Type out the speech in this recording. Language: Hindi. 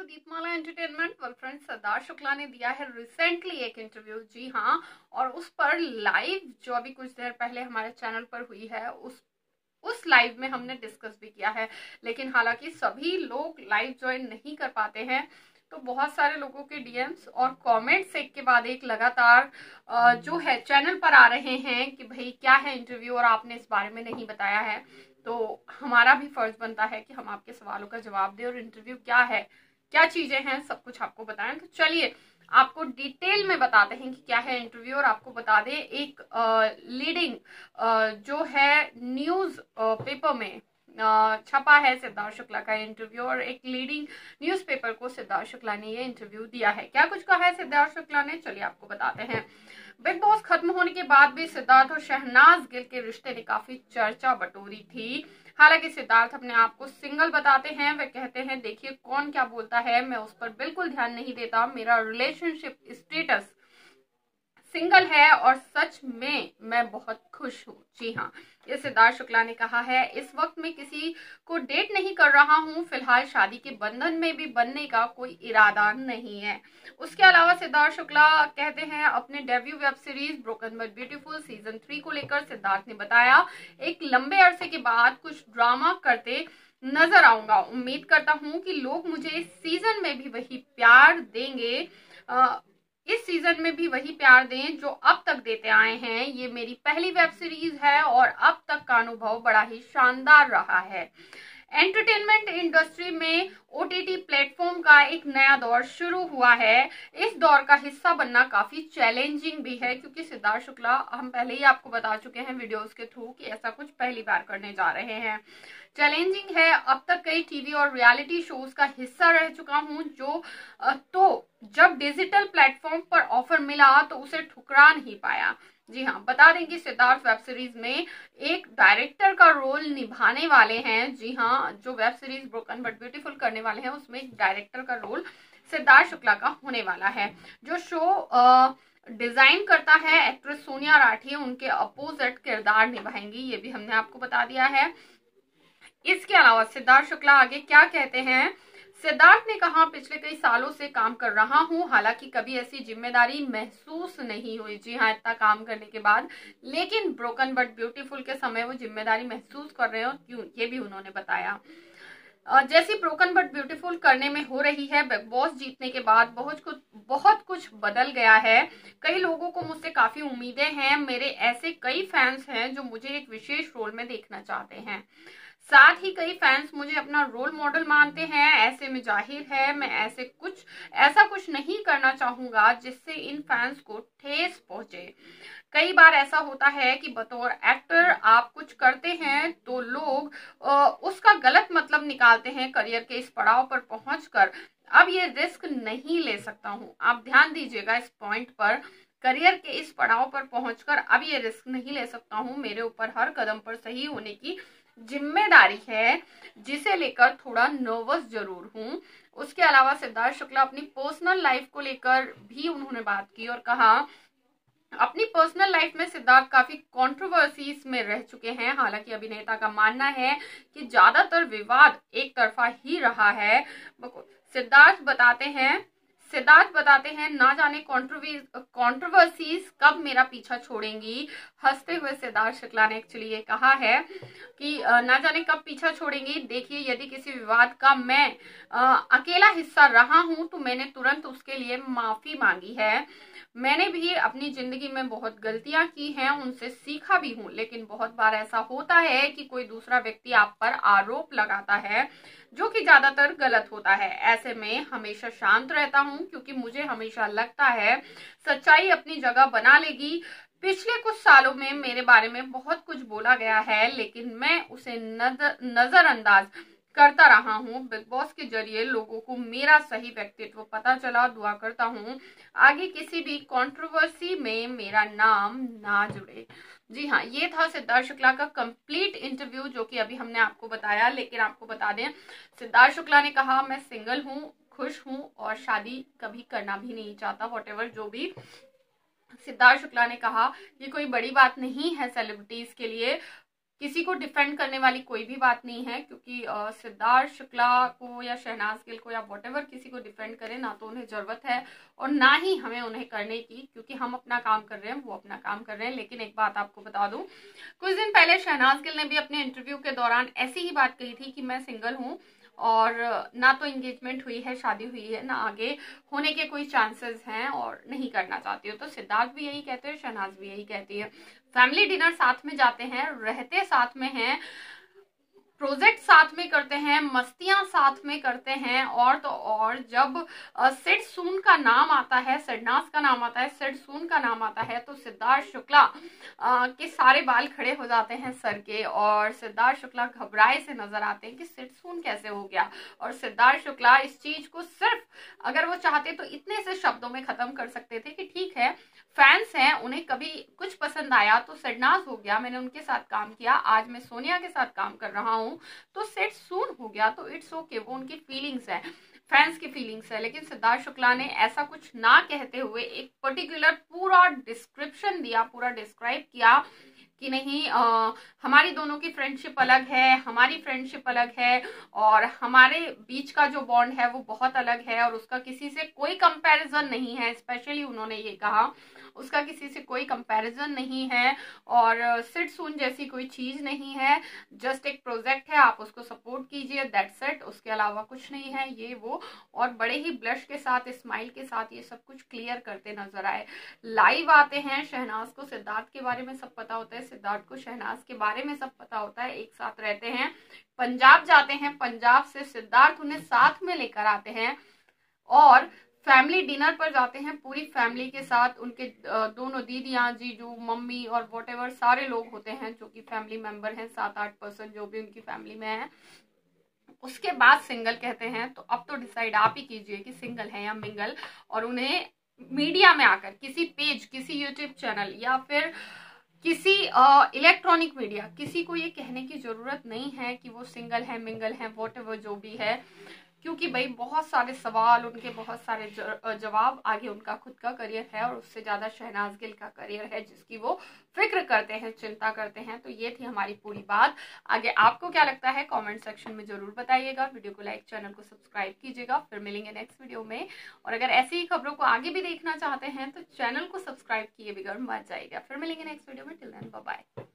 दीपमाला entertainment. Well friends, Siddharth Shukla ने दिया है रिसेंटली एक इंटरव्यू, जी हाँ, और उस पर लाइव जो अभी कुछ देर पहले हमारे चैनल पर हुई है उस लाइव में हमने डिस्कस भी किया है। लेकिन हालांकि सभी लोग लाइव ज्वाइन नहीं कर पाते हैं, तो बहुत सारे लोगों के डीएम्स और कमेंट्स एक के बाद एक लगातार जो है चैनल पर आ रहे हैं कि भाई क्या है इंटरव्यू और आपने इस बारे में नहीं बताया है। तो हमारा भी फर्ज बनता है कि हम आपके सवालों का जवाब दें और इंटरव्यू क्या है, क्या चीजें हैं, सब कुछ आपको बताएं। तो चलिए आपको डिटेल में बताते हैं कि क्या है इंटरव्यू, और आपको बता दें एक लीडिंग जो है न्यूज पेपर में छपा है सिद्धार्थ शुक्ला का इंटरव्यू, और एक लीडिंग न्यूज़पेपर को सिद्धार्थ शुक्ला ने ये इंटरव्यू दिया है। क्या कुछ कहा है सिद्धार्थ शुक्ला ने, चलिए आपको बताते हैं। बिग बॉस खत्म होने के बाद भी सिद्धार्थ और शहनाज गिल के रिश्ते ने काफी चर्चा बटोरी थी। हालांकि सिद्धार्थ अपने आप को सिंगल बताते हैं। वे कहते हैं देखिए कौन क्या बोलता है, मैं उस पर बिल्कुल ध्यान नहीं देता, मेरा रिलेशनशिप स्टेटस सिंगल है और सच में मैं बहुत खुश हूँ। जी हाँ, ये सिद्धार्थ शुक्ला ने कहा है। इस वक्त मैं किसी को डेट नहीं कर रहा हूँ, फिलहाल शादी के बंधन में भी बनने का कोई इरादा नहीं है। उसके अलावा सिद्धार्थ शुक्ला कहते हैं अपने debut web series broken but beautiful season 3 को लेकर सिद्धार्थ ने बताया, एक लंबे अरसे के बाद कुछ ड्रामा करते नजर आऊंगा। उम्मीद करता हूँ कि लोग मुझे इस सीजन में भी वही प्यार देंगे, इस सीजन में भी वही प्यार दें जो अब तक देते आए हैं। ये मेरी पहली वेब सीरीज है और अब तक का अनुभव बड़ा ही शानदार रहा है। एंटरटेनमेंट इंडस्ट्री में ओटीटी प्लेटफॉर्म का एक नया दौर शुरू हुआ है। इस दौर का हिस्सा बनना काफी चैलेंजिंग भी है, क्योंकि सिद्धार्थ शुक्ला हम पहले ही आपको बता चुके हैं वीडियोस के थ्रू कि ऐसा कुछ पहली बार करने जा रहे हैं। चैलेंजिंग है, अब तक कई टीवी और रियलिटी शोज का हिस्सा रह चुका हूं, तो जब डिजिटल प्लेटफॉर्म पर ऑफर मिला तो उसे ठुकरा नहीं पाया। जी हाँ, बता दें कि सिद्धार्थ वेब सीरीज में एक डायरेक्टर का रोल निभाने वाले हैं। जी हाँ, जो web series broken but beautiful करने वाले हैं उसमें एक डायरेक्टर का रोल सिद्धार्थ शुक्ला का होने वाला है। जो शो डिजाइन करता है एक्ट्रेस सोनिया राठी, उनके अपोजिट किरदार निभाएंगी, ये भी हमने आपको बता दिया है। इसके अलावा सिद्धार्थ शुक्ला आगे क्या कहते हैं। सिद्धार्थ ने कहा, पिछले कई सालों से काम कर रहा हूं, हालांकि कभी ऐसी जिम्मेदारी महसूस नहीं हुई। जी हाँ, इतना काम करने के बाद, लेकिन ब्रोकन बट ब्यूटीफुल के समय वो जिम्मेदारी महसूस कर रहे हो क्यों, ये भी उन्होंने बताया। जैसी ब्रोकन बट ब्यूटीफुल करने में हो रही है, बिग बॉस जीतने के बाद बहुत कुछ बदल गया है। कई लोगों को मुझसे काफी उम्मीदें हैं। मेरे ऐसे कई फैंस हैं जो मुझे एक विशेष रोल में देखना चाहते हैं। साथ ही कई फैंस मुझे अपना रोल मॉडल मानते हैं। ऐसे में जाहिर है मैं ऐसा कुछ नहीं करना चाहूंगा जिससे इन फैंस को ठेस पहुंचे। कई बार ऐसा होता है कि बतौर एक्टर आप कुछ करते हैं तो लोग उसका गलत मतलब निकालते हैं। करियर के इस पड़ाव पर पहुंचकर अब ये रिस्क नहीं ले सकता हूँ। आप ध्यान दीजिएगा इस पॉइंट पर, करियर के इस पड़ाव पर पहुंचकर अब ये रिस्क नहीं ले सकता हूँ। मेरे ऊपर हर कदम पर सही होने की जिम्मेदारी है, जिसे लेकर थोड़ा नर्वस जरूर हूँ। उसके अलावा सिद्धार्थ शुक्ला अपनी पर्सनल लाइफ को लेकर भी उन्होंने बात की और कहा, अपनी पर्सनल लाइफ में सिद्धार्थ काफी कंट्रोवर्सीज में रह चुके हैं। हालांकि अभिनेता का मानना है कि ज्यादातर विवाद एक तरफा ही रहा है। सिद्धार्थ बताते हैं ना जाने कंट्रोवर्सीज कब मेरा पीछा छोड़ेंगी। हंसते हुए सिद्धार्थ शुक्ला ने एक्चुअली ये कहा है कि ना जाने कब पीछा छोड़ेंगी। देखिए, यदि किसी विवाद का मैं अकेला हिस्सा रहा हूं तो मैंने तुरंत उसके लिए माफी मांगी है। मैंने भी अपनी जिंदगी में बहुत गलतियां की हैं, उनसे सीखा भी हूं, लेकिन बहुत बार ऐसा होता है कि कोई दूसरा व्यक्ति आप पर आरोप लगाता है जो कि ज्यादातर गलत होता है। ऐसे में हमेशा शांत रहता हूं, क्योंकि मुझे हमेशा लगता है सच्चाई अपनी जगह बना लेगी। पिछले कुछ सालों में मेरे बारे में बहुत कुछ बोला गया है, लेकिन मैं उसे नजरअंदाज करता रहा हूँ। बिग बॉस के जरिए लोगों को मेरा सही व्यक्तित्व पता चला। दुआ करता हूँ आगे किसी भी कंट्रोवर्सी में मेरा नाम ना जुड़े। जी हाँ, ये था सिद्धार्थ शुक्ला का कंप्लीट इंटरव्यू, जो कि अभी हमने आपको बताया। लेकिन आपको बता दें, सिद्धार्थ शुक्ला ने कहा, मैं सिंगल हूँ, खुश हूँ और शादी कभी करना भी नहीं चाहता। व्हाटएवर जो भी सिद्धार्थ शुक्ला ने कहा, ये कोई बड़ी बात नहीं है सेलिब्रिटीज के लिए। किसी को डिफेंड करने वाली कोई भी बात नहीं है, क्योंकि सिद्धार्थ शुक्ला को या शहनाज गिल को या व्हाटएवर किसी को डिफेंड करें, ना तो उन्हें जरूरत है और ना ही हमें उन्हें करने की, क्योंकि हम अपना काम कर रहे हैं, वो अपना काम कर रहे हैं। लेकिन एक बात आपको बता दूं, कुछ दिन पहले शहनाज गिल ने भी अपने इंटरव्यू के दौरान ऐसी ही बात कही थी कि मैं सिंगल हूँ और ना तो एंगेजमेंट हुई है, शादी हुई है, ना आगे होने के कोई चांसेस हैं और नहीं करना चाहती हो। तो सिद्धार्थ भी यही कहते हैं, शहनाज भी यही कहती है। फैमिली डिनर साथ में जाते हैं, रहते साथ में हैं, प्रोजेक्ट साथ में करते हैं, मस्तियां साथ में करते हैं, और तो और जब सिड सून का नाम आता है, सिडनास का नाम आता है, सिड सून का नाम आता है, तो सिद्धार्थ शुक्ला के सारे बाल खड़े हो जाते हैं सर के, और सिद्धार्थ शुक्ला घबराए से नजर आते हैं कि सिड सून कैसे हो गया। और सिद्धार्थ शुक्ला इस चीज को सिर्फ अगर वो चाहते तो इतने से शब्दों में खत्म कर सकते थे कि ठीक है, फैंस हैं, उन्हें कभी कुछ पसंद आया तो सिडनास हो गया, मैंने उनके साथ काम किया, आज मैं सोनिया के साथ काम कर रहा हूं तो सिड सून हो गया, तो इट्स ओके, वो उनकी फीलिंग्स है, फैंस की फीलिंग्स है। लेकिन सिद्धार्थ शुक्ला ने ऐसा कुछ ना कहते हुए एक पर्टिकुलर पूरा डिस्क्रिप्शन दिया, पूरा डिस्क्राइब किया कि नहीं, हमारी दोनों की फ्रेंडशिप अलग है, हमारी फ्रेंडशिप अलग है, और हमारे बीच का जो बॉन्ड है वो बहुत अलग है, और उसका किसी से कोई कंपैरिजन नहीं है। स्पेशली उन्होंने ये कहा, उसका किसी से कोई कंपैरिजन नहीं है, और सिड सून जैसी कोई चीज नहीं है, जस्ट एक प्रोजेक्ट है, आप उसको सपोर्ट कीजिए, दैट्स इट, उसके अलावा कुछ नहीं है, ये वो। और बड़े ही ब्लश के साथ, स्माइल के साथ ये सब कुछ क्लियर करते नजर आए। लाइव आते हैं, शहनाज को सिद्धार्थ के बारे में सब पता होता है, सिद्धार्थ को शहनाज के बारे में सब पता होता है, एक साथ रहते हैं, पंजाब जाते हैं, पंजाब से सिद्धार्थ उन्हें साथ में लेकर आते हैं, और फैमिली डिनर पर जाते हैं पूरी फैमिली के साथ, उनके दोनों दीदियां, जीजू, मम्मी और व्हाटएवर सारे लोग होते हैं जो कि फैमिली मेंबर हैं, 7-8 पर्सन जो भी उनकी फैमिली में है। उसके बाद सिंगल कहते हैं, तो अब तो डिसाइड आप ही कीजिए कि सिंगल है या मिंगल। और उन्हें मीडिया में आकर किसी पेज, किसी यूट्यूब चैनल या फिर किसी इलेक्ट्रॉनिक मीडिया, किसी को ये कहने की जरूरत नहीं है कि वो सिंगल है, मिंगल है, व्हाटएवर जो भी है, क्योंकि भाई बहुत सारे सवाल, उनके बहुत सारे जवाब, आगे उनका खुद का करियर है, और उससे ज्यादा शहनाज गिल का करियर है जिसकी वो फिक्र करते हैं, चिंता करते हैं। तो ये थी हमारी पूरी बात। आगे आपको क्या लगता है कमेंट सेक्शन में जरूर बताइएगा। वीडियो को लाइक, चैनल को सब्सक्राइब कीजिएगा। फिर मिलेंगे नेक्स्ट वीडियो में, और अगर ऐसी ही खबरों को आगे भी देखना चाहते हैं तो चैनल को सब्सक्राइब किए बगैर मत जाइएगा। फिर मिलेंगे नेक्स्ट वीडियो में, टिल देन बाय बाय।